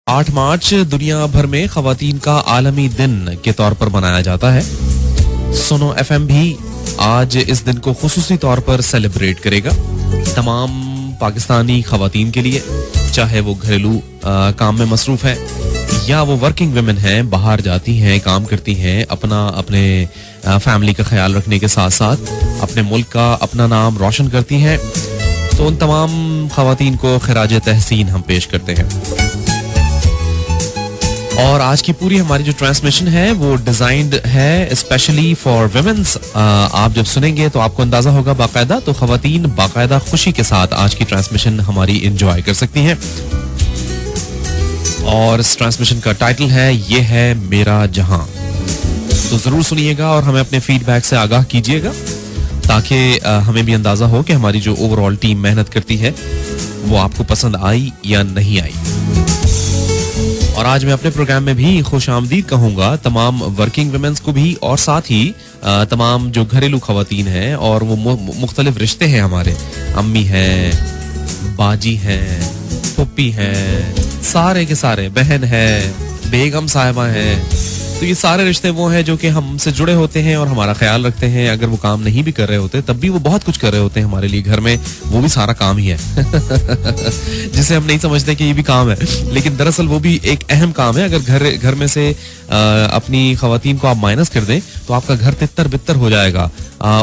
8 मार्च दुनिया भर में खवातीन का आलमी दिन के तौर पर मनाया जाता है। सुनो एफएम भी आज इस दिन को खुसूसी तौर पर सेलिब्रेट करेगा तमाम पाकिस्तानी खवातीन के लिए, चाहे वो घरेलू काम में मसरूफ है या वो वर्किंग वुमेन हैं, बाहर जाती हैं, काम करती हैं, अपने फैमिली का ख्याल रखने के साथ साथ अपने मुल्क का अपना नाम रोशन करती हैं। तो उन तमाम खवातीन को खिराज तहसीन हम पेश करते हैं। और आज की पूरी हमारी जो ट्रांसमिशन है वो डिजाइंड है स्पेशली फॉर वुमेन्स। आप जब सुनेंगे तो आपको अंदाजा होगा बाकायदा, तो खवातीन बाकायदा खुशी के साथ आज की ट्रांसमिशन हमारी एंजॉय कर सकती हैं। और इस ट्रांसमिशन का टाइटल है ये है मेरा जहां। तो जरूर सुनिएगा और हमें अपने फीडबैक से आगाह कीजिएगा ताकि हमें भी अंदाजा हो कि हमारी जो ओवरऑल टीम मेहनत करती है वो आपको पसंद आई या नहीं आई। और आज मैं अपने प्रोग्राम में भी खुश आमदीद कहूंगा तमाम वर्किंग वुमेन्स को भी, और साथ ही तमाम जो घरेलू खवातीन हैं और वो मुख्तलिफ रिश्ते हैं हमारे, अम्मी हैं, बाजी हैं, पुप्पी हैं, सारे के सारे, बहन है, बेगम साहिबा हैं। तो ये सारे रिश्ते वो हैं जो कि हमसे जुड़े होते हैं और हमारा ख्याल रखते हैं। अगर वो काम नहीं भी कर रहे होते तब भी वो बहुत कुछ कर रहे होते हैं हमारे लिए घर में, वो भी सारा काम ही है जिसे हम नहीं समझते कि ये भी काम है, लेकिन दरअसल वो भी एक अहम काम है। अगर घर में से अपनी खवातीन को आप माइनस कर दें तो आपका घर तितर बितर हो जाएगा।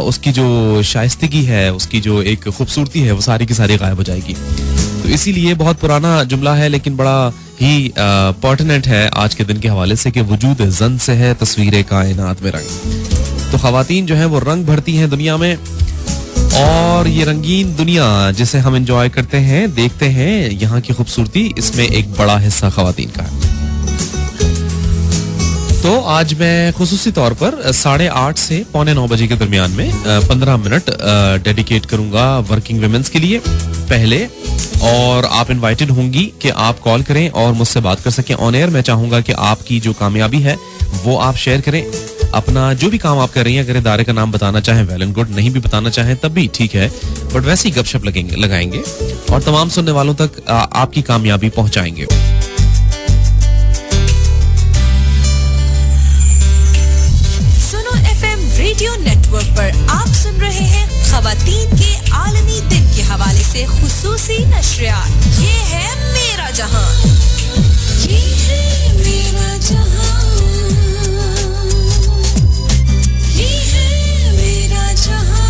उसकी जो शाइस्तगी है, उसकी जो एक खूबसूरती है, वो सारी की सारी गायब हो जाएगी। तो इसीलिए बहुत पुराना जुमला है लेकिन बड़ा ही पर्टिनेंट है आज के दिन के हवाले से कि वजूद जन से है तस्वीर कायनात में रंग। तो खवातीन जो है वो रंग भरती हैं दुनिया में, और ये रंगीन दुनिया जिसे हम एंजॉय करते हैं, देखते हैं, यहाँ की खूबसूरती, इसमें एक बड़ा हिस्सा खवातीन का है। तो आज मैं खुसूसी तौर पर 8:30 से 8:45 बजे के दरमियान में 15 मिनट डेडिकेट करूंगा वर्किंग वुमेन्स के लिए पहले, और आप इनवाइटेड होंगी कि आप कॉल करें और मुझसे बात कर सकें ऑन एयर। मैं चाहूंगा कि आपकी जो कामयाबी है वो आप शेयर करें, अपना जो भी काम आप कर रही हैं। अगर इदारे का नाम बताना चाहें वेल एंड गुड, नहीं भी बताना चाहें तब भी ठीक है, बट वैसे ही गपशप लगाएंगे और तमाम सुनने वालों तक आपकी कामयाबी पहुंचाएंगे। रेडियो नेटवर्क पर आप सुन रहे हैं खवातीन के आलमी दिन के हवाले से खुसूसी नशरियात। ये है मेरा जहां, ये है मेरा जहां, ये है मेरा जहां,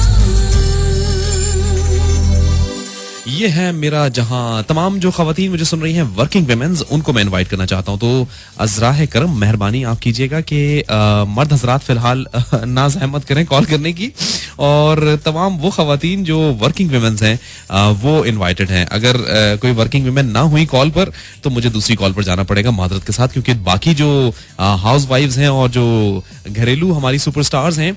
ये है मेरा जहां। तमाम जो खवातीन मुझे सुन रही हैं वर्किंग वुमेन्स, उनको मैं इनवाइट करना चाहता हूं। तो अज़राह करम मेहरबानी आप कीजिएगा कि मर्द हजरात फिलहाल ना ज़हमत करें कॉल करने की, और तमाम वो खवातीन जो वर्किंग वुमेन्स हैं वो इनवाइटेड हैं। अगर कोई वर्किंग वुमेन ना हुई कॉल पर तो मुझे दूसरी कॉल पर जाना पड़ेगा मादरत के साथ, क्योंकि बाकी जो हाउस वाइफ्स हैं और जो घरेलू हमारी सुपरस्टार्स हैं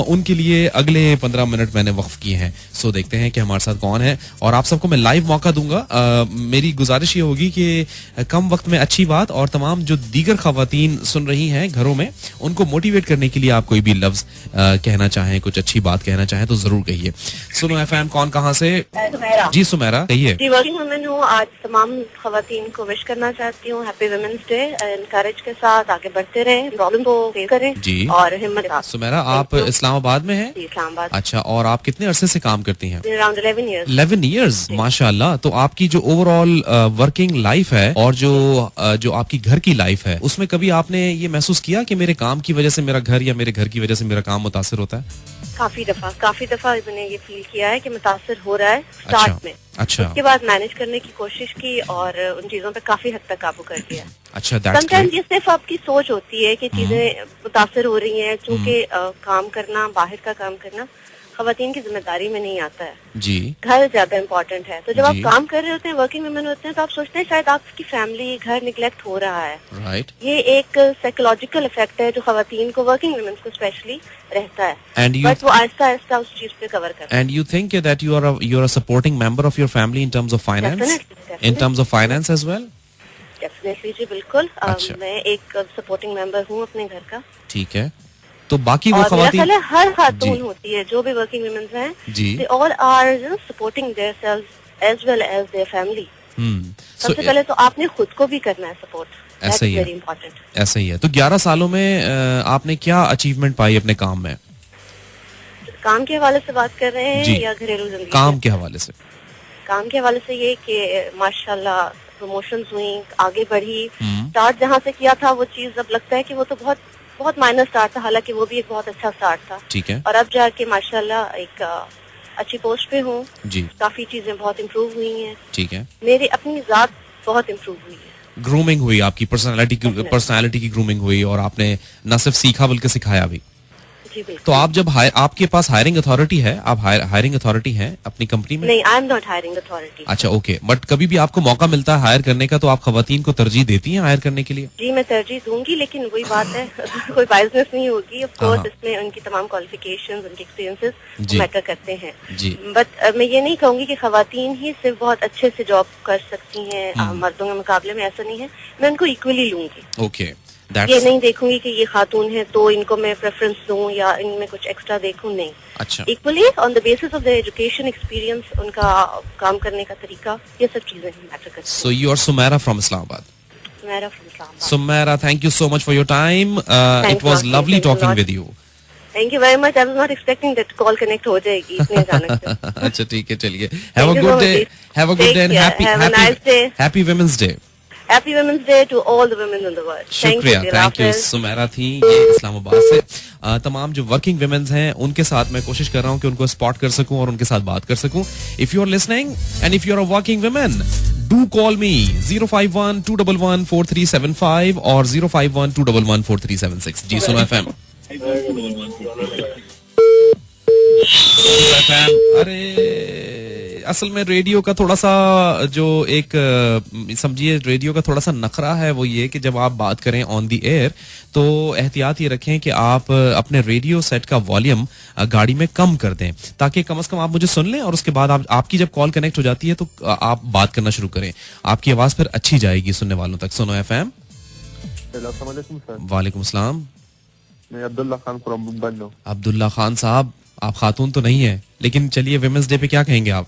उनके लिए अगले 15 मिनट मैंने वक्फ किए हैं। सो देखते हैं कि हमारे साथ कौन है, और आप सबको मैं लाइव मौका दूंगा। मेरी गुजारिश ये होगी कि कम वक्त में अच्छी बात, और तमाम जो दीगर खवातीन सुन रही हैं घरों में, उनको मोटिवेट करने के लिए आप कोई भी लफ्ज कहना चाहें, कुछ अच्छी बात कहना चाहें तो जरूर कहिए। सुनो एफएम, कौन कहाँ से? सुमेरा। जी सुमेरा, कहिए। जी, वर्किंग वुमेन हूँ। आज तमाम खवातीन को विश करना चाहती हूँ हैप्पी वुमेन्स डे। एनकरेज के साथ आगे बढ़ते रहें, प्रॉब्लम को फेस करें जी, और हिम्मत। सुमेरा, आप इस्लामाबाद में हैं? जी, इस्लामाबाद। अच्छा, और आप कितने अरसे से काम करती हैं? Around 11 years. 11 ईयर्स, माशाल्लाह। तो आपकी जो ओवरऑल वर्किंग लाइफ है और जो आपकी घर की लाइफ है, उसमें कभी आपने ये महसूस किया कि मेरे काम की वजह से मेरा घर या मेरे घर की वजह से मेरा काम मुतासिर होता है? काफी दफा मैंने ये फील किया है कि मुतासिर हो रहा है स्टार्ट में। अच्छा। उसके बाद मैनेज करने की कोशिश की और उन चीजों पे काफी हद तक काबू कर लिया। अच्छा, समटाइम्स ये सिर्फ आपकी सोच होती है कि चीजें मुतासिर हो रही हैं, चूंकि काम करना, बाहर का काम करना खवातीन की जिम्मेदारी में नहीं आता है जी। घर ज्यादा इम्पोर्टेंट है। तो जब आप काम कर रहे होते हैं, वर्किंग वुमेन होते हैं, तो आप सोचते हैं शायद आपकी फैमिली, घर निगलेक्ट हो रहा है। राइट। ये एक साइकोलॉजिकल इफेक्ट है जो खवातीन को, वर्किंग वुमेन को स्पेशली रहता है, बट वो आहिस्ता आहिस्ता उस चीज पे कवर करता है। And you think that you are a supporting member of your family in terms of finance, in terms of finance as well? Definitely जी, बिल्कुल। अच्छा। मैं एक सपोर्टिंग मेंबर हूँ अपने घर का। ठीक है। तो बाकी वो और मेरा ख्याल है हर जी। खातून होती है जो भी वर्किंग वुमेन हैं, जी। they all are supporting their selves as well as their family. सबसे पहले तो आपने खुद को भी करना है सपोर्ट, ऐसा ही है, वेरी इंपॉर्टेंट। ऐसा ही है। तो 11 सालों में आपने क्या अचीवमेंट पाई अपने काम में? काम के हवाले से बात कर रहे जी। हैं या घरेलू जिंदगी? काम के हवाले से। काम के हवाले से ये कि माशाल्लाह प्रमोशंस हुई, आगे बढ़ी। स्टार्ट जहाँ से किया था वो चीज अब लगता है कि वो तो बहुत बहुत माइनर स्टार्ट था, हालांकि वो भी एक बहुत अच्छा स्टार्ट था। ठीक है। और अब जाके माशाल्लाह एक अच्छी पोस्ट पे हूँ जी। काफी चीजें बहुत इम्प्रूव हुई हैं। ठीक है। मेरी अपनी जात बहुत इम्प्रूव हुई है। ग्रूमिंग हुई, आपकी पर्सनालिटी की ग्रूमिंग हुई, और आपने न सिर्फ सीखा बल्कि सिखाया भी। जी बिल्कुल। तो आप जब आपके पास हायरिंग अथॉरिटी है, आप हायरिंग अथॉरिटी है अपनी कंपनी में? नहीं, I am not hiring authority. अच्छा, ओके। बट कभी भी आपको मौका मिलता है हायर करने का, तो आप खवातीन को तरजीह देती हैं हायर करने के लिए? जी मैं तरजीह दूंगी, लेकिन वही बात है कोई बायसनेस नहीं होगी। ऑफ कोर्स हाँ। इसमें उनकी तमाम क्वालिफिकेशंस, उनके एक्सपीरियंसेस जी। मैटर करते हैं। जी। बट मैं ये नहीं कहूंगी कि खवातीन ही सिर्फ बहुत अच्छे से जॉब कर सकती हैं मर्दों के मुकाबले में, ऐसा नहीं है। मैं उनको इक्वली लूंगी। ओके, ये नहीं देखूंगी कि ये खातून है तो इनको मैं प्रेफरेंस दूं या इनमें कुछ एक्स्ट्रा देखूं, नहीं। अच्छा। Equally on the basis of the education, experience, उनका काम करने का तरीका, ये सब चीजें मैटर करती हैं। So you are Sumaira from Islamabad. मेरा from Islamabad. Sumaira, thank you so much for your time. It was Thanks, lovely thanks a talking lot. with you. Thank you very much. I was not expecting that call connect हो जाएगी इतने अचानक से। अच्छा, ठीक है, चलिए। Have a you good so day. much. Have a good Take day and care. Have a nice day. happy Women's Day. Happy women's day to all the women in the world. शुक्रिया, thank you. Sumera थी ये इस्लामाबाद से। तमाम जो working women's हैं उनके साथ मैं कोशिश कर रहा हूं कि उनको स्पॉट कर सकूं और उनके साथ बात कर सकूं। If you are listening and if you are a working women, do call me 051-211-4375 और 051-211-4376। जी सुनो एफएम। अरे असल में रेडियो का थोड़ा सा जो एक समझिए रेडियो का थोड़ा सा नखरा है, वो ये कि जब आप बात करें ऑन द एयर तो एहतियात ये रखें कि आप अपने रेडियो सेट का वॉल्यूम गाड़ी में कम कर दें, ताकि कम से कम आप मुझे सुन लें और उसके बाद आपकी जब कॉल कनेक्ट हो जाती है तो आप बात करना शुरू करें। आपकी आवाज फिर अच्छी जाएगी सुनने वालों तक। सुनो एफएम। वालेकुम सलाम। मैं अब्दुल्ला खान फ्रॉम बन्नू। अब्दुल्ला खान साहब, आप खातून तो नहीं है, लेकिन चलिए विमेंस डे पे क्या कहेंगे आप?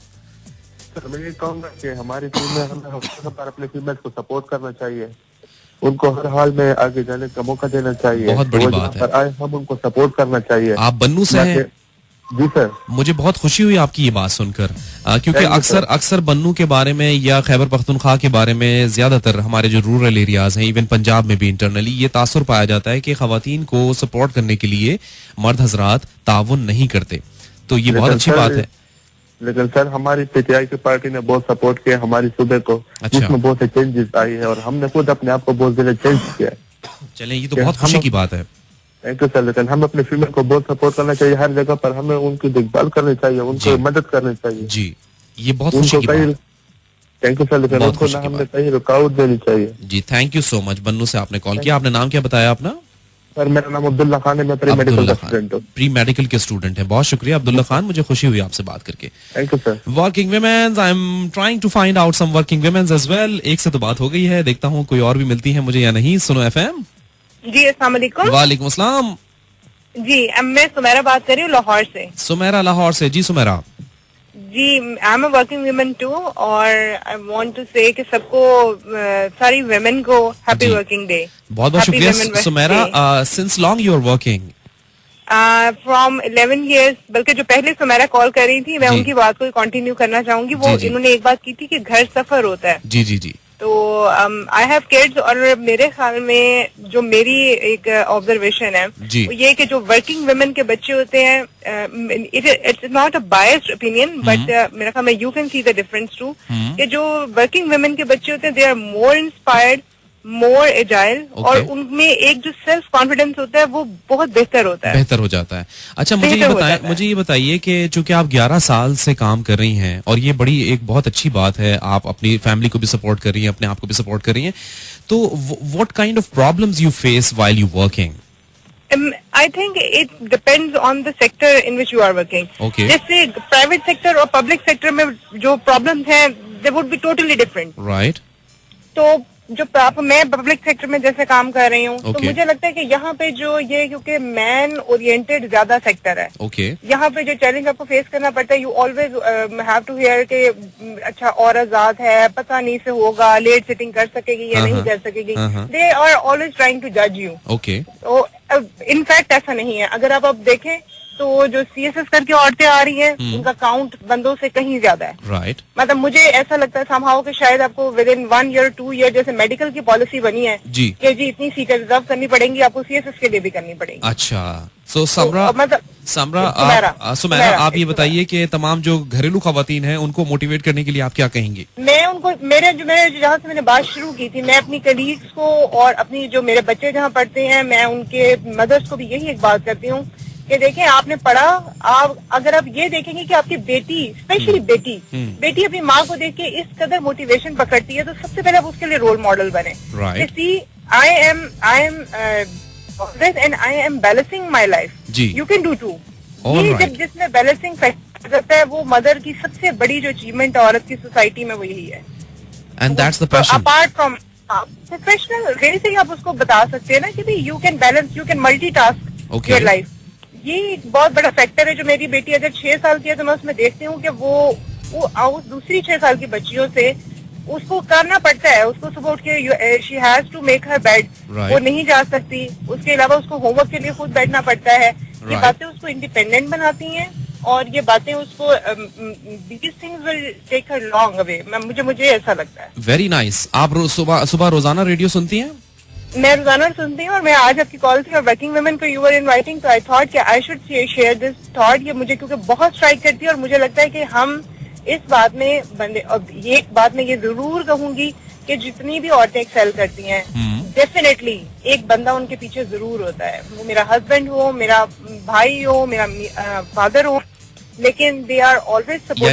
सर मैं ये कहूँगा कि हमारी टीम में हमें अपने फीमेल को सपोर्ट करना चाहिए, उनको हर हाल में आगे जाने का मौका देना चाहिए। बहुत बड़ी वो बात जहाँ है। पर आए हम उनको सपोर्ट करना चाहिए। आप बन्नू से हैं? जी सर। मुझे बहुत खुशी हुई आपकी ये बात सुनकर, क्योंकि Thank you, अक्सर बन्नू के बारे में या खैबर पख्तूनख्वा के बारे में ज्यादातर हमारे जो रूरल एरियाज हैं, इवन पंजाब में भी इंटरनली ये तासुर पाया जाता है कि खवातीन को सपोर्ट करने के लिए मर्द हजरात ताउन नहीं करते। तो ये बहुत अच्छी बात है। लेकिन सर हमारी पीटीआई की पार्टी ने बहुत सपोर्ट किया हमारी सूबे को, अच्छा। जिसमें बहुत से चेंजेस आई है और हमने खुद अपने आप को बहुत ज्यादा चेंज किया है। चलें, ये तो बहुत खुशी की बात है। Thank you sir. लेकिन हम अपने फीमेल को बहुत सपोर्ट करना चाहिए, हर जगह पर हमें उनकी देखभाल करनी चाहिए, उनको मदद करनी चाहिए जी, ये बहुत खुशी की बात है। Thank you sir. लेकिन बहुत उनको खुशी ना की हमने कहीं रुकावट देनी चाहिए। जी, थैंक यू सो मच। बन्नू से आपने कॉल किया, आपने नाम क्या बताया अपना? सर मेरा नाम अब्दुल्ला खान है, मैं प्री मेडिकल अब्दुल्ला का खान, स्टूडेंट हूँ। प्री मेडिकल के स्टूडेंट हैं। बहुत शुक्रिया अब्दुल्ला खान, मुझे खुशी हुई आपसे बात करके। Thank you sir. Working womens, I am trying to find out some working womens as well. एक से तो बात हो गई है, देखता हूँ कोई और भी मिलती है मुझे या नहीं। सुनो एफएम। जी अस्सलाम वालेकुम। वालेकुम अस्सलाम। जी मैं सुमेरा बात कर रही हूँ लाहौर से। सुमेरा लाहौर से। जी सुमेरा। जी I am a working woman too और आई वांट टू से कि सबको सारी वुमेन को हैप्पी जी। Working day. बहुत बहुत शुक्रिया Sumera. Since long you are working? From 11 years, बल्कि जो पहले सुमेरा कॉल कर रही थी मैं जी। उनकी बात को कंटिन्यू करना चाहूंगी। वो जी। इन्होंने एक बात की थी कि घर सफर होता है। जी जी जी। तो आई हैव किड्स और मेरे ख्याल में जो मेरी एक ऑब्जर्वेशन है जी। वो ये कि जो वर्किंग वुमेन के बच्चे होते हैं, it's not a biased opinion but मेरा ख्याल में you can see the difference too, कि जो वर्किंग वुमेन के बच्चे होते हैं they are more inspired, more agile, और उनमें एक जो सेल्फ कॉन्फिडेंस होता है वो बहुत बेहतर होता है, बेहतर हो जाता है। अच्छा मुझे ये बताइए कि चूंकि आप 11 साल से काम कर रही हैं और ये बड़ी एक बहुत अच्छी बात है, आप अपनी फैमिली को भी सपोर्ट कर रही हैं, अपने आप को भी सपोर्ट कर रही हैं, तो what kind of problems you face while you working? I think it depends on the sector in which you are working. Okay. जैसे प्राइवेट सेक्टर और पब्लिक सेक्टर में जो प्रॉब्लम्स हैं they would be totally different. Right. तो मैं public sector में जैसे काम कर रही हूँ, तो मुझे लगता है कि यहाँ पे जो ये क्योंकि मैन ओरिएंटेड ज्यादा सेक्टर है, यहाँ पे जो चैलेंज आपको फेस करना पड़ता है, you always have to hear के अच्छा और आजाद है, पता नहीं से होगा, लेट सिटिंग कर सकेगी या नहीं कर सकेगी, they are always trying to जज यू। तो इनफैक्ट ऐसा नहीं है। अगर आप अब देखें तो जो CSS करके औरतें आ रही हैं, उनका काउंट बंदों से कहीं ज्यादा है। राइट। मतलब मुझे ऐसा लगता है समहाउ कि शायद आपको विद इन 1 year 2 year जैसे मेडिकल की पॉलिसी बनी है कि जी इतनी सीटें रिजर्व करनी पड़ेंगी, आपको CSS के लिए भी करनी पड़ेगी। अच्छा, सो सुमेरा आप ये बताइए कि तमाम जो घरेलू खवातीन हैं उनको मोटिवेट करने के लिए आप क्या कहेंगे? मैं उनको मेरे जहाँ से मैंने बात शुरू की थी, मैं अपनी कलीग्स को और अपनी जो मेरे बच्चे जहाँ पढ़ते हैं, मैं उनके मदर्स को भी यही एक बात करती हूँ कि देखें आपने पढ़ा, आप अगर आप ये देखेंगे कि आपकी बेटी, स्पेशली बेटी अपनी माँ को देख के इस कदर मोटिवेशन पकड़ती है, तो सबसे पहले आप उसके लिए रोल मॉडल बने। I am balancing my life, you can do too. ये जब जिसमें बैलेंसिंग करता है, वो मदर की सबसे बड़ी जो अचीवमेंट है औरत की सोसाइटी में, वो यही है। And that's the passion. Apart from professional ready से ही आप उसको बता सकते हैं ना कि भाई you can balance, you can multitask your life. ये एक बहुत बड़ा फैक्टर है। जो मेरी बेटी अगर 6 साल की है, तो मैं उसमें देखती हूँ कि वो दूसरी 6 साल की बच्चियों से उसको करना पड़ता है। उसको सुबह उठ के she has to make her bed, वो नहीं जा सकती। उसके अलावा उसको होमवर्क के लिए खुद बैठना पड़ता है। ये बातें उसको इंडिपेंडेंट बनाती हैं और ये बातें उसको these things will take her long away। मुझे ऐसा लगता है। Very nice. आप सुबह रोजाना रेडियो सुनती हैं? मैं रोजाना सुनती हूँ और मैं आज आपकी कॉल थी और वर्किंग वुमेन को यू वर इनवाइटिंग, तो आई थॉट कि I should share this thought. ये मुझे क्योंकि बहुत स्ट्राइक करती है और मुझे लगता है कि हम इस बात में ये एक बात मैं ये जरूर कहूंगी कि जितनी भी औरतें एक्सेल करती हैं, डेफिनेटली एक बंदा उनके पीछे जरूर होता है। वो मेरा हस्बैंड हो, मेरा भाई हो, मेरा फादर हो, लेकिन दे आर ऑलवेज सपोर्टिंग।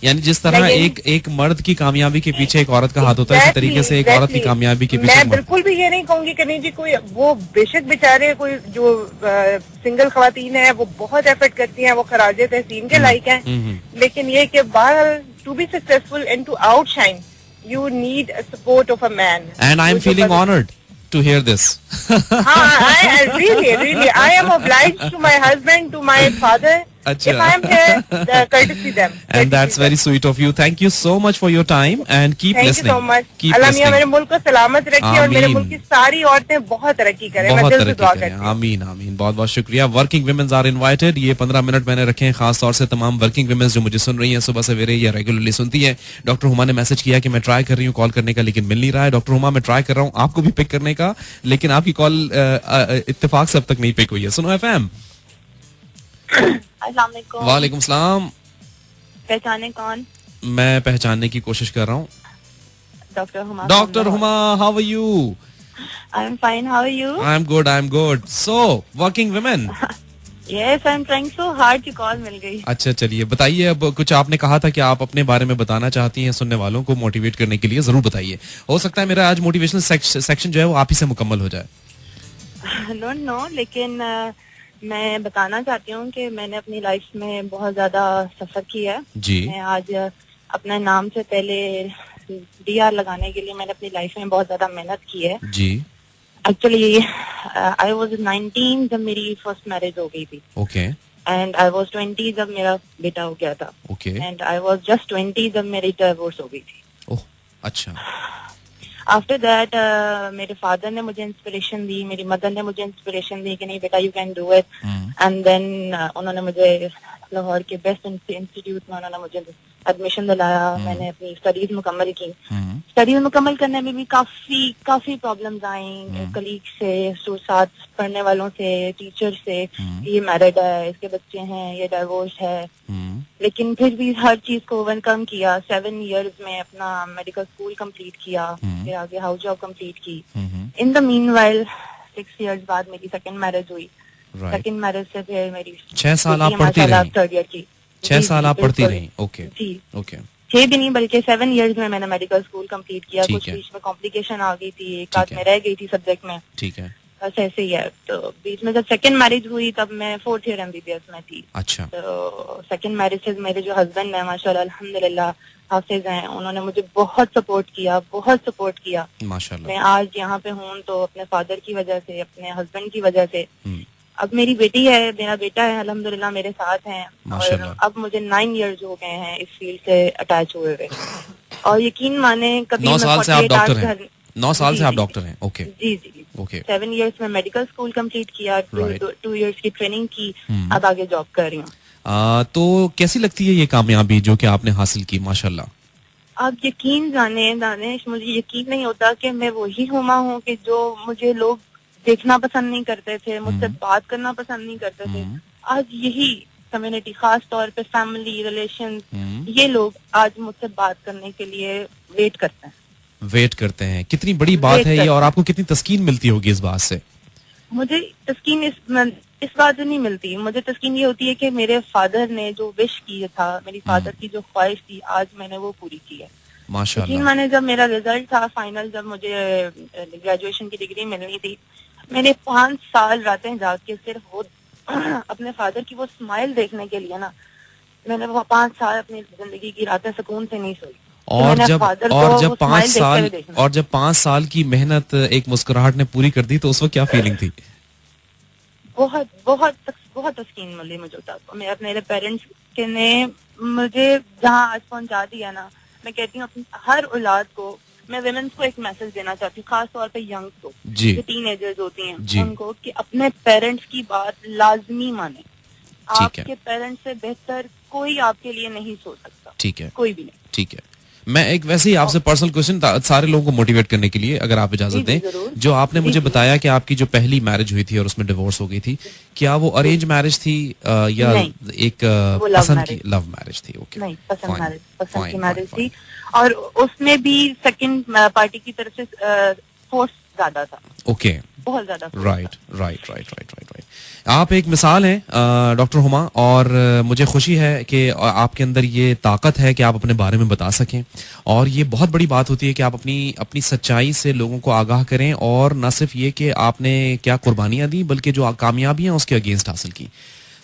यानी जिस तरह एक मर्द की कामयाबी के पीछे एक औरत का हाथ होता है, इसी तरीके से एक औरत की कामयाबी के पीछे। मैं बिल्कुल भी ये नहीं कहूंगी कि नहीं जी कोई वो बेशक बेचारे कोई जो सिंगल खवातीन है वो बहुत एफर्ट करती हैं, वो खराजे तहसीन के लायक हैं, लेकिन ये कि बाहर to be successful and to outshine you need a support of a man. And I am feeling honored to hear this. I really, I am obliged to my husband, to my father. If I am here, courtesy them. And that's very sweet of you. Thank you so much for your time and keep listening. Thank you so much. अल्लाह मियां मेरे मुल्क को सलामत रखे और मेरे मुल्क की सारी औरतें बहुत तरक्की करें। मैं दिल से दुआ करती हूँ। आमीन आमीन। बहुत बहुत शुक्रिया। Working womens are invited. ये 15 मिनट मैंने रखे हैं खास तौर से तमाम वर्किंग वुमेन्स जो मुझे सुन रही हैं सुबह सवेरे या रेगुलरली सुनती हैं। डॉक्टर हुमा ने मैसेज किया कि मैं ट्राई कर रही हूँ कॉल करने का, लेकिन मिल नहीं रहा है। डॉक्टर हुमा मैं ट्राई कर रहा हूँ आपको भी पिक करने का, लेकिन आपकी कॉल इत्तेफाक से अब तक नहीं पिक हुई है। सुनो FM। वालेकुम सलाम। पहचाने कौन? मैं पहचानने की कोशिश कर रहा हूँ। Doctor Huma, how are you? I am fine, how are you? I am good. So working women. Yes, I am trying so hard की कॉल मिल गई। अच्छा चलिए बताइए। अब कुछ आपने कहा था कि आप अपने बारे में बताना चाहती हैं सुनने वालों को मोटिवेट करने के लिए, जरूर बताइए। हो सकता है मेरा आज मोटिवेशनल सेक्शन जो है वो आप ही से मुकम्मल हो जाए। नो, लेकिन मैं बताना चाहती हूँ कि मैंने अपनी लाइफ में बहुत ज्यादा सफर किया है जी। मैं आज अपने नाम से पहले DR लगाने के लिए मैंने अपनी लाइफ में बहुत ज्यादा मेहनत की है जी। एक्चुअली आई वाज 19 जब मेरी फर्स्ट मैरिज हो गई थी। ओके। एंड आई वाज 20 जब मेरा बेटा हो गया था। Okay. And I was just 20 जब मेरी डिवोर्स हो गई थी। ओह अच्छा। आफ्टर दैट मेरे फादर ने मुझे इंस्पिरेशन दी, मेरी मदर ने मुझे इंस्पिरेशन दी कि नहीं बेटा you can do it. And then उन्होंने मुझे लाहौर के बेस्ट इंस्टीट्यूट में उन्होंने मुझे एडमिशन दिलाया। मैंने अपनी स्टडीज मुकम्मल की। स्टडीज मुकम्मल करने में भी काफी प्रॉब्लम्स आई, कलीग से, साथ पढ़ने वालों से, टीचर से। ये मैरिड है, इसके बच्चे हैं, ये डाइवोर्स है, लेकिन फिर भी हर चीज को ओवरकम किया। 7 years में अपना मेडिकल स्कूल कंप्लीट किया, फिर आगे हाउस जॉब कंप्लीट की। इन द मीनवाइल 6 years बाद मेरी सेकंड मैरिज हुई। सेकंड मैरिज से फिर मेरी 6 साल आप पढ़ती रही? 3rd year की। 6 साल आप पढ़ती रही? ओके जी। ओके। 6 भी नहीं बल्कि 7 years में मैंने मेडिकल स्कूल कंप्लीट किया। कुछ बीच में कॉम्प्लिकेशन आ गई थी, एक आध में रह गई थी सब्जेक्ट में। ठीक है। बस ऐसे ही है। तो बीच में जब सेकंड मैरिज हुई तब मैं 4th ईयर MBBS में थी। अच्छा। तो सेकंड मैरिज से मेरे जो हस्बैंड है माशाल्लाह अल्हम्दुलिल्लाह हाफिज हैं, उन्होंने मुझे बहुत सपोर्ट किया माशाल्लाह। मैं आज यहाँ पे हूँ तो अपने फादर की वजह से, अपने हस्बैंड की वजह से। अब मेरी बेटी है, मेरा बेटा है, अल्हम्दुलिल्लाह मेरे साथ हैं। और अब मुझे 9 इयर्स हो गए हैं इस फील्ड से अटैच हुए हुए। और यकीन माने कभी 9 साल से आप डॉक्टर हैं? 9 साल से आप डॉक्टर हैं? ओके जी जी ओके। 7 इयर्स में मेडिकल स्कूल कंप्लीट किया, 2 इयर्स की ट्रेनिंग की, अब आगे जॉब कर रही हूँ। तो कैसी लगती है ये कामयाबी जो कि आपने हासिल की माशाल्लाह? आप यकीन जाने दानिश, मुझे यकीन नहीं होता कि मैं वही हुमा हूँ कि जो मुझे लोग देखना पसंद नहीं करते थे, मुझसे बात करना पसंद नहीं करते थे। आज यही कम्युनिटी, खास तौर पे फैमिली रिलेशन, ये लोग आज मुझसे बात करने के लिए वेट करते हैं। कितनी बड़ी बात है ये, और आपको कितनी तस्कीन मिलती होगी इस बात से? मुझे तस्कीन इस बात से नहीं मिलती, मुझे तस्कीन ये होती है कि मेरे फादर ने जो विश किया था, मेरी फादर की जो ख्वाहिश थी, आज मैंने वो पूरी की है माशाल्लाह। मैंने जब मेरा रिजल्ट था फाइनल, जब मुझे ग्रेजुएशन की डिग्री मिलनी थी, मैंने 5 साल रातें जाग के सिर्फ वो अपने फादर की वो स्माइल देखने के लिए ना, मैंने वो 5 साल अपनी जिंदगी की रातें सुकून से नहीं सोई। और जब 5 साल की मेहनत एक मुस्कुराहट ने पूरी कर दी तो उस वक्त क्या फीलिंग थी? बहुत बहुत बहुत तस्कीन मिली मुझे तब। मैं अपने पेरेंट्स के ने मुझे जहाँ आज पहुंचा दिया ना, मैं कहती हूँ अपनी हर औलाद को, मैं विमेंस को एक मैसेज देना चाहती हूँ, खास तौर पे यंग को, जो टीनेजर्स होती हैं उनको, कि अपने पेरेंट्स की बात लाजमी माने। आपके पेरेंट्स से बेहतर कोई आपके लिए नहीं सोच सकता। ठीक है, कोई भी नहीं। ठीक है। मैं एक वैसे ही आपसे पर्सनल क्वेश्चन सारे लोगों को मोटिवेट करने के लिए, अगर आप इजाजत दें, जो आपने मुझे बताया कि आपकी जो पहली मैरिज हुई थी और उसमें डिवोर्स हो गई थी, क्या वो अरेंज मैरिज थी या एक पसंद की लव मैरिज थी? ओके, नहीं, पसंद की मैरिज थी, और उसमें भी सेकंड पार्टी की तरफ से फोर्स ज्यादा था। ओके, बहुत ज्यादा। राइट। आप एक मिसाल हैं डॉक्टर हुमा, और मुझे खुशी है कि आपके अंदर ये ताकत है कि आप अपने बारे में बता सकें, और ये बहुत बड़ी बात होती है कि आप अपनी सच्चाई से लोगों को आगाह करें, और न सिर्फ ये कि आपने क्या कुर्बानियां दी, बल्कि जो कामयाबियां उसके अगेंस्ट हासिल की।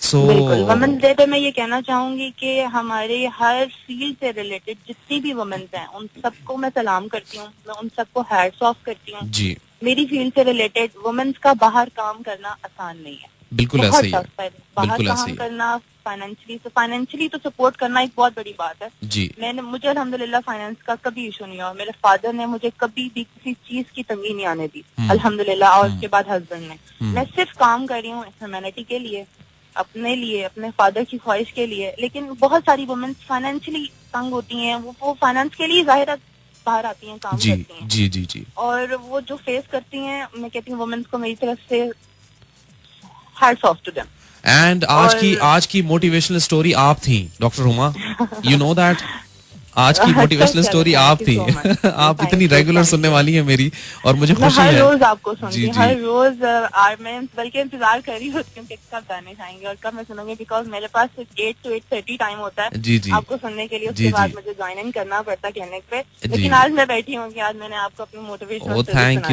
बिल्कुल। वुमेन्स डे पे मैं ये कहना चाहूंगी कि हमारे हर फील्ड से रिलेटेड जितनी भी वुमेन्स हैं उन सबको मैं सलाम करती हूँ, मैं उन सबको हैट्स ऑफ करती हूँ जी। मेरी फील्ड से रिलेटेड वुमेन्स का बाहर काम करना आसान नहीं है, बिल्कुल ऐसे ही है, बाहर काम करना, फाइनेंशियली तो सपोर्ट करना एक बहुत बड़ी बात है जी। मुझे अल्हम्दुलिल्लाह फाइनेंस का कभी इशू नहीं हुआ, मेरे फादर ने मुझे कभी भी किसी चीज की तंगी नहीं आने दी अल्हम्दुलिल्लाह, और उसके बाद हस्बैंड ने। मैं सिर्फ काम कर रही हूँ ह्यूमैनिटी के लिए, अपने लिए, अपने फादर की ख्वाहिश के लिए। लेकिन बहुत सारी वुमेन्स फाइनेंशियली तंग होती हैं, वो फाइनेंस के लिए जाहिर बाहर आती हैं, काम करती हैं जी। और वो जो फेस करती हैं, मैं कहती हूँ वुमेन्स को मेरी तरफ से hats off to them. And आज की मोटिवेशनल स्टोरी आप थी doctor Huma, you know that. आज की मोटिवेशनल स्टोरी आप थी। आप इतनी रेगुलर सुनने वाली हैं मेरी, और मुझे खुशी है। हर रोज आपको सुनती हूं, हर रोज मैं बल्कि इंतजार कर रही होती हूँ कि कब गाने आएंगे और कब मैं सुनूंगी, बिकॉज मेरे पास 8 to 8:30 टाइम होता है जी आपको सुनने के लिए। उसके बाद मुझे ज्वाइन इन करना पड़ता है क्लिनिक पे, लेकिन आज मैं बैठी हूँ कि आज मैंने आपको अपनी motivation. Thank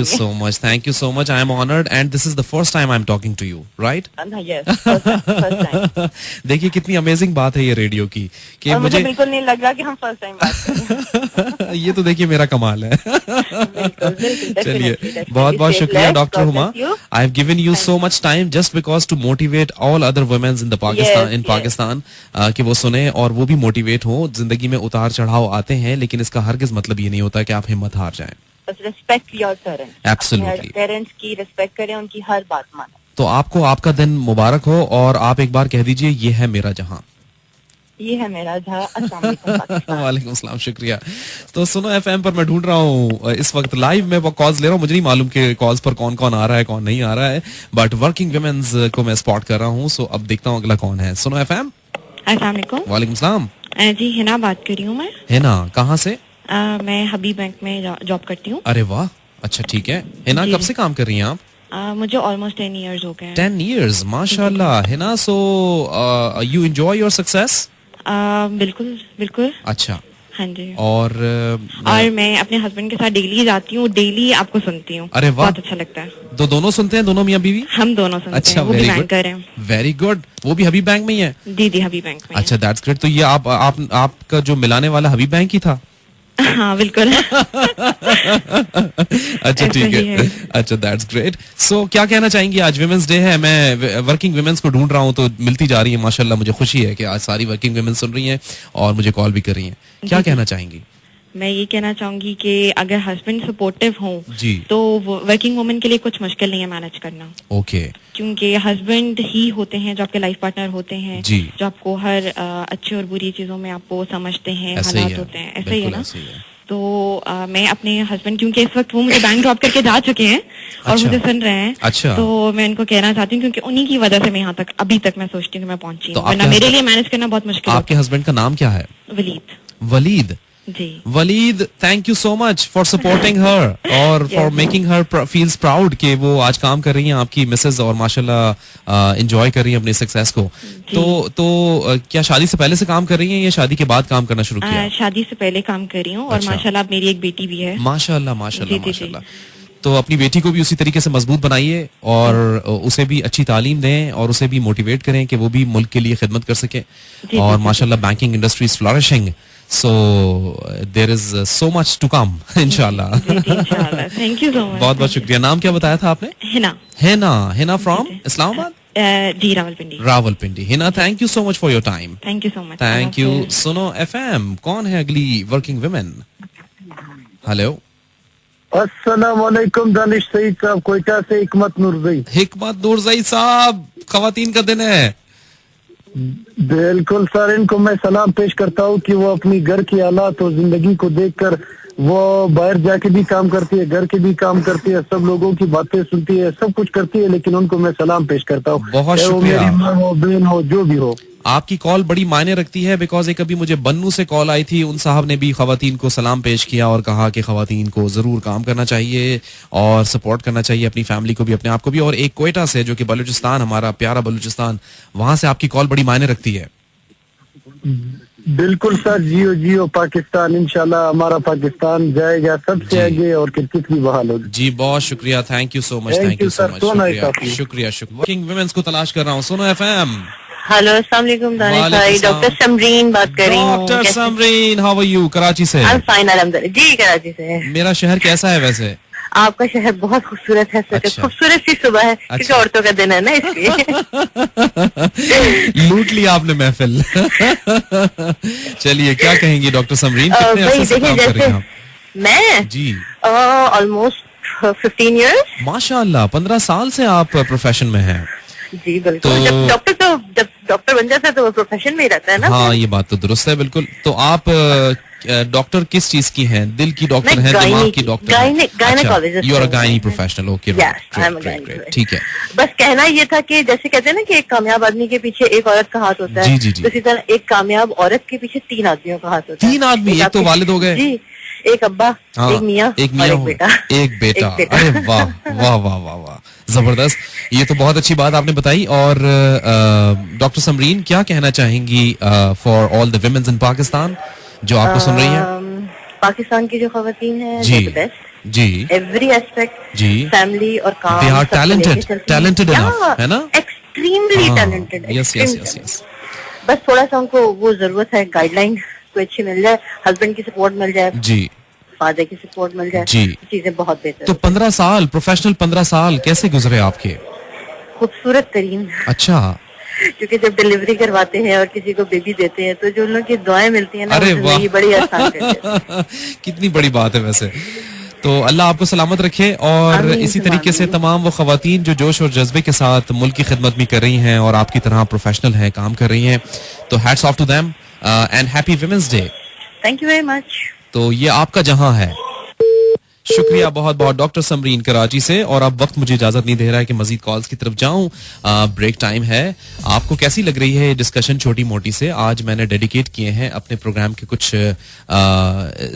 you so much, I am honoured, and this is the first time I am talking to you, right? देखिए कितनी अमेजिंग बात है ये रेडियो की, कि मुझे बिल्कुल नहीं लग रहा कि हम फर्स्ट टाइम बात कर रहे हैं। ये तो देखिए मेरा कमाल है। चलिए, बहुत बहुत शुक्रिया doctor Huma. I have given you so much time just because to motivate all other womens in Pakistan, कि वो सुने और वो भी मोटिवेट हो। जिंदगी में उतार चढ़ाव आते हैं, लेकिन इसका हरगिज मतलब ये नहीं होता कि आप हिम्मत हार जाएं। Respect your parents, absolutely parents की रिस्पेक्ट करें, उनकी हर बात माने। तो आपको आपका दिन मुबारक हो, और आप एक बार कह दीजिए, ये है मेरा जहां। ये है मेरा जहां। अस्सलाम वालेकुम। वालेकुम अस्सलाम, शुक्रिया। तो सुनो एफएम पर मैं ढूंढ रहा हूँ इस वक्त लाइव में वो कॉल्स ले रहा हूँ, मुझे नहीं मालूम कि कॉल्स पर कौन कौन आ रहा है कौन नहीं आ रहा है, बट वर्किंग वुमेन्स को मैं स्पॉट कर रहा हूँ। सो अब देखता हूँ अगला कौन है। सुनो एफएम। अस्सलाम वालेकुम। वालेकुम सलाम जी, हिना बात कर रही हूँ मैं। हिना, कहाँ से? मैं हबीब बैंक में जॉब करती हूँ। अरे वाह, अच्छा ठीक है। हिना, कब से काम कर रही हैं आप? मुझे ऑलमोस्ट 10 years हो गए। 10 years, माशाल्लाह। Hina, so you enjoy your success? बिल्कुल बिल्कुल। अच्छा, हाँ जी। और मैं अपने हस्बैंड के साथ डेली जाती हूँ, डेली आपको सुनती हूँ। अरे वाह, बहुत अच्छा लगता है। तो दोनों सुनते हैं, दोनों मियाँ बीवी? हम दोनों सुनते अच्छा, हैं। वो भी वेरी गुड, बैंकर हैं। Very good. वो भी हबीब बैंक में ही है? दीदी हबीब बैंक में। अच्छा, दैट्स ग्रेट। तो ये आपका जो मिलाने वाला हबीब बैंक ही था? हाँ बिल्कुल। अच्छा ठीक है। अच्छा, दैट्स ग्रेट। सो क्या कहना चाहेंगी? आज विमेंस डे है, मैं वर्किंग विमेंस को ढूंढ रहा हूँ तो मिलती जा रही है माशाल्लाह। मुझे खुशी है कि आज सारी वर्किंग विमेन सुन रही हैं और मुझे कॉल भी कर रही हैं। क्या कहना चाहेंगी? मैं ये कहना चाहूंगी कि अगर हस्बैंड सपोर्टिव हो जी, तो वर्किंग वुमन के लिए कुछ मुश्किल नहीं है मैनेज करना। ओके। क्योंकि हस्बैंड ही होते हैं जो आपके लाइफ पार्टनर होते हैं, जी, जो आपको हर अच्छी और बुरी चीजों में आपको समझते हैं, ऐसे ही हालात है, होते हैं, ऐसे ही है ना। ऐसे ही है। तो मैं अपने हस्बैंड, क्योंकि इस वक्त वो मुझे बैंक ड्रॉप करके जा चुके हैं और अच्छा, मुझे सुन रहे हैं, अच्छा, तो मैं इनको कहना चाहती हूँ क्योंकि उन्हीं की वजह से मैं यहाँ तक अभी तक मैं सोचती हूँ कि मैं पहुंची तो हूँ, वरना मेरे लिए मैनेज करना बहुत मुश्किल आपके हस्बैंड का नाम क्या है? Waleed. Waleed ji. Waleed, thank you so much for supporting her और for making her feels proud कि वो आज काम कर रही हैं आपकी मिसेज और माशाल्लाह एंजॉय कर रही हैं अपने सक्सेस को। तो क्या शादी से पहले से काम कर रही हैं या शादी के बाद काम करना शुरू किया? शादी से पहले काम कर रही हूँ और अच्छा, माशाल्लाह अब मेरी एक बेटी भी है। माशाल्लाह माशाल्लाह माशाल्लाह। तो अपनी बेटी को भी उसी तरीके से मजबूत बनाइए और उसे भी अच्छी तालीम दें और उसे भी मोटिवेट करें कि वो भी मुल्क के लिए खिदमत कर सके। और माशाल्लाह banking industry is flourishing, so there is so much to come इंशाल्लाह। Thank you so much. बहुत बहुत शुक्रिया। नाम क्या बताया था आपने? हिना फ्रॉम इस्लामाबाद? जी, Rawalpindi. Rawalpindi. Hina, thank you so much for your time. Thank you so much. Thank you. सुनो एफएम, कौन है अगली वर्किंग वुमेन? हेलो, अस्सलाम वालेकुम दानिश सईद साहब, कोयटा से हिकमत नूरजई। हिकमत नूरजई साहब, खवातीन का दिन है। बिल्कुल सर, इनको मैं सलाम पेश करता हूँ कि वो अपनी घर की हालात और जिंदगी को देखकर वो बाहर जाके भी काम करती है, घर के भी काम करती है, सब लोगों की बातें सुनती है, सब कुछ करती है, लेकिन उनको मैं सलाम पेश करता हूँ। बहुत शुक्रिया। मेरी माँ हो, बहन हो, जो भी हो। आपकी कॉल बड़ी मायने रखती है बिकॉज एक अभी मुझे बन्नू से कॉल आई थी, उन साहब ने भी खवातीन को सलाम पेश किया और कहा कि खवातीन को जरूर काम करना चाहिए और सपोर्ट करना चाहिए अपनी फैमिली को भी, अपने आप को भी। और एक कोयटा से, जो कि बलूचिस्तान, हमारा प्यारा बलूचिस्तान, वहां से आपकी कॉल बड़ी मायने रखती है। बिल्कुल सर, जियो जियो पाकिस्तान, इंशाल्लाह हमारा पाकिस्तान जाएगा सबसे आगे और क्रिकेट भी बहाल होगी। जी, बहुत शुक्रिया, thank you so much, thank you so much, शुक्रिया। वर्किंग वुमेन्स को तलाश कर रहा हूँ। सुनो एफएम। हेलो, अस्सलाम वालेकुम दानिश भाई, डॉक्टर समरीन बात कर रही हूँ। Doctor Samreen, how are you? Karachi से? आई एम फाइन अल्हम्दुलिल्लाह। जी, कराची से। मेरा शहर कैसा है वैसे? आपका शहर बहुत खूबसूरत है। अच्छा, खूबसूरत सी सुबह है क्योंकि औरतों का दिन है ना, इसलिए। लूट लिया आपने महफिल। चलिए, क्या कहेंगी डॉक्टर समरीन? कितने अरसे से काम कर रही हैं आप? मैं जी ऑलमोस्ट 15 इयर्स। माशाल्लाह, 15 साल से आप प्रोफेशन में हैं। जी बिल्कुल। जब डॉक्टर बन जाता है तो वो प्रोफेशन में ही रहता है ना। हाँ, ये बात तो दुरुस्त है बिल्कुल। तो आप डॉक्टर किस चीज की हैं? दिल की डॉक्टर हैं, दिमाग की डॉक्टर हैं? You are a gynae professional. Okay, ठीक है। बस कहना ये था कि जैसे कहते हैं ना कि एक कामयाब आदमी के पीछे एक औरत का हाथ होता है, तो इसी तरह एक कामयाब औरत के पीछे 3 आदमियों का हाथ होता है। 3 आदमी? एक तो वालिद हो गए जी, एक अब्बा, एक मियाँ, एक बेटा। एक बेटा। अरे वाह वाह वाह वाह वाह, जबरदस्त। ये तो बहुत अच्छी बात आपने बताई। और डॉक्टर समरीन, क्या कहना चाहेंगी for all the women's in Pakistan जो आपको सुन रही हैं? पाकिस्तान की जो खवातीन हैं, जी जी, एवरी एस्पेक्ट, जी, फैमिली और काम, दे आर टैलेंटेड इनफ, है ना? Extremely talented. Yes yes yes yes. बस थोड़ा सा उनको वो जरूरत है, गाइडलाइन कोई अच्छी मिल जाए, हस्बैंड की सपोर्ट मिल जाए, जी, फादर की सपोर्ट मिल जाए, जी, चीजें बहुत बेहतर। तो 15 साल प्रोफेशनल, 15 साल कैसे गुजरे आपके? खूबसूरत तरीन। अच्छा। क्योंकि जब डिलीवरी करवाते हैं और किसी को बेबी देते हैं तो जो उन लोगों की दुआएं मिलती हैं ना, अरे वाह, ये बड़ी आसान है। कितनी बड़ी बात है वैसे। तो अल्लाह आपको सलामत रखे और इसी तरीके से तमाम वो खवातीन जो जोश और जज्बे के साथ मुल्क की खिदमत भी कर रही हैं और आपकी तरह प्रोफेशनल हैं, काम कर रही हैं, तो hats off to them and happy women's day. Thank you very much. तो ये आपका जहां है। शुक्रिया बहुत बहुत डॉक्टर समरीन कराची से। और अब वक्त मुझे इजाजत नहीं दे रहा है कि मजीद कॉल्स की तरफ जाऊं, ब्रेक टाइम है। आपको कैसी लग रही है ये डिस्कशन छोटी मोटी से? आज मैंने डेडिकेट किए हैं अपने प्रोग्राम के कुछ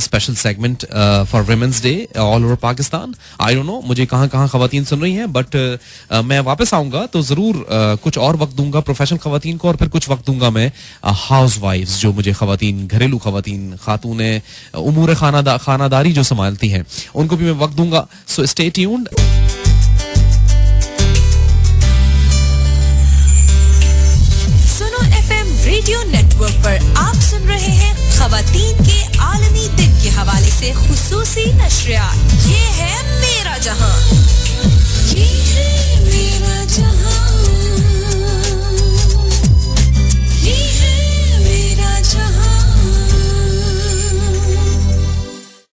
special segment for women's day all over Pakistan. I don't know मुझे कहाँ कहाँ खवातीन सुन रही हैं, बट मैं वापस आऊंगा तो जरूर कुछ और वक्त दूंगा प्रोफेशनल खवातीन को, और फिर कुछ वक्त दूंगा मैं हाउस वाइफ्स, जो मुझे खवातीन, घरेलू खवातीन, खातून उमूर खानादारी जो संभालती हैं, उनको भी मैं वक्त दूंगा। So stay tuned. सुनो एफएम रेडियो नेटवर्क पर आप सुन रहे हैं खवातीन के आलमी दिन के हवाले से खुसूसी नशरियात। ये है मेरा जहां।